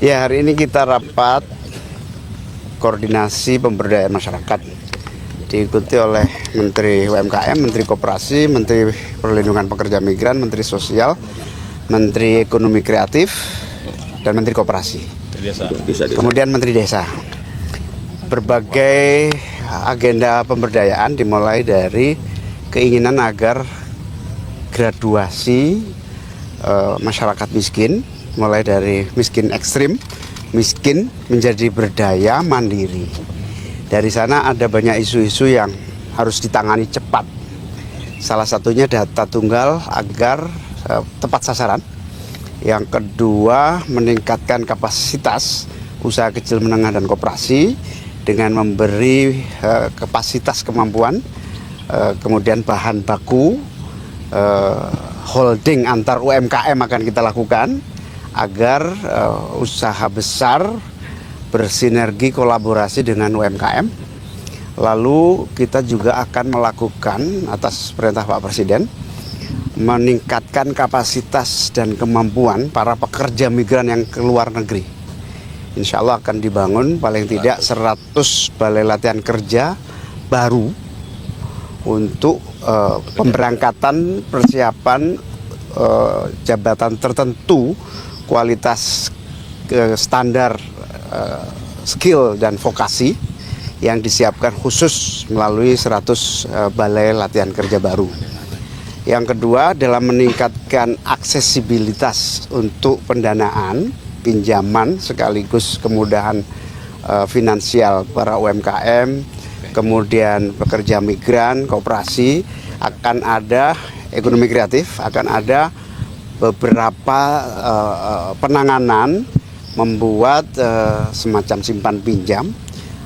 Ya, hari ini kita rapat koordinasi pemberdayaan masyarakat diikuti oleh Menteri UMKM, Menteri Koperasi, Menteri Perlindungan Pekerja Migran, Menteri Sosial, Menteri Ekonomi Kreatif, dan Menteri Koperasi. Kemudian Menteri Desa. Berbagai agenda pemberdayaan dimulai dari keinginan agar graduasi masyarakat miskin, mulai dari miskin ekstrim, miskin menjadi berdaya mandiri. Dari sana ada banyak isu-isu yang harus ditangani cepat. Salah satunya data tunggal agar tepat sasaran. Yang kedua, meningkatkan kapasitas usaha kecil menengah dan koperasi dengan memberi kapasitas kemampuan, kemudian bahan baku, holding antar UMKM akan kita lakukan agar usaha besar bersinergi kolaborasi dengan UMKM. Lalu kita juga akan melakukan atas perintah Pak Presiden meningkatkan kapasitas dan kemampuan para pekerja migran yang ke luar negeri. Insya Allah akan dibangun paling tidak 100 balai latihan kerja baru untuk pemberangkatan persiapan jabatan tertentu kualitas standar skill dan vokasi yang disiapkan khusus melalui 100 balai latihan kerja baru. Yang kedua, dalam meningkatkan aksesibilitas untuk pendanaan, pinjaman sekaligus kemudahan finansial para UMKM, kemudian pekerja migran, koperasi, akan ada ekonomi kreatif, akan ada beberapa penanganan membuat semacam simpan pinjam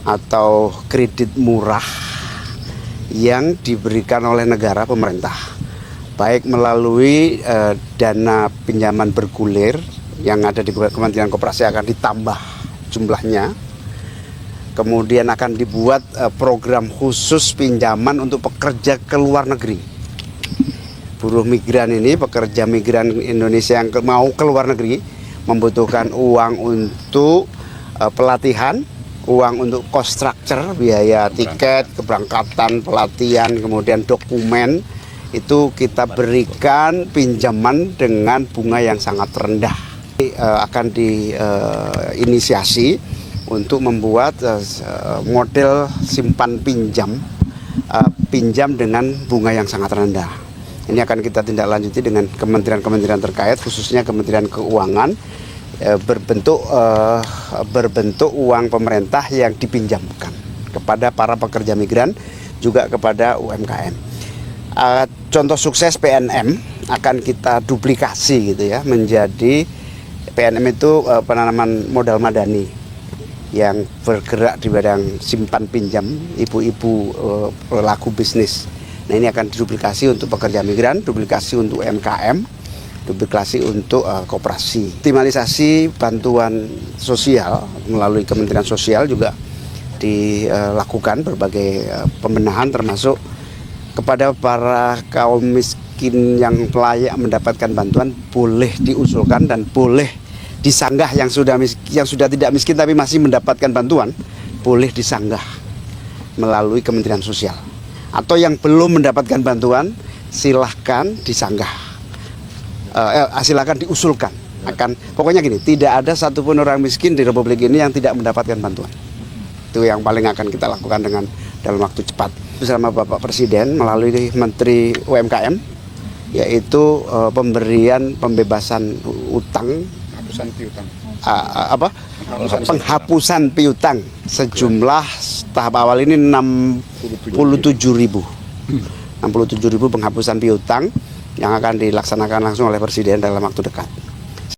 atau kredit murah yang diberikan oleh negara pemerintah, baik melalui dana pinjaman bergulir yang ada di Kementerian Koperasi akan ditambah jumlahnya. Kemudian akan dibuat program khusus pinjaman untuk pekerja ke luar negeri. Buruh migran ini, pekerja migran Indonesia yang mau ke luar negeri membutuhkan uang untuk pelatihan, uang untuk cost structure, biaya tiket, keberangkatan, pelatihan, kemudian dokumen. Itu kita berikan pinjaman dengan bunga yang sangat rendah. Akan diinisiasi untuk membuat model simpan pinjam, pinjam dengan bunga yang sangat rendah. Ini akan kita tindak lanjuti dengan kementerian-kementerian terkait, khususnya Kementerian Keuangan, berbentuk uang pemerintah yang dipinjamkan kepada para pekerja migran, juga kepada UMKM. Contoh sukses PNM akan kita duplikasi gitu ya, menjadi PNM itu penanaman modal madani yang bergerak di bidang simpan pinjam ibu-ibu pelaku bisnis. Nah, ini akan diduplikasi untuk pekerja migran, duplikasi untuk UMKM, duplikasi untuk koperasi. Optimalisasi bantuan sosial melalui Kementerian Sosial juga dilakukan berbagai pembenahan, termasuk kepada para kaum miskin yang layak mendapatkan bantuan boleh diusulkan dan boleh disanggah, yang sudah tidak miskin tapi masih mendapatkan bantuan boleh disanggah melalui Kementerian Sosial. Atau yang belum mendapatkan bantuan silahkan disanggah, silahkan diusulkan. Pokoknya gini, tidak ada satupun orang miskin di Republik ini yang tidak mendapatkan bantuan. Itu yang paling akan kita lakukan dalam waktu cepat bersama Bapak Presiden melalui Menteri UMKM, yaitu pemberian pembebasan utang, penghapusan piutang sejumlah tahap awal ini 67.000 penghapusan piutang yang akan dilaksanakan langsung oleh Presiden dalam waktu dekat.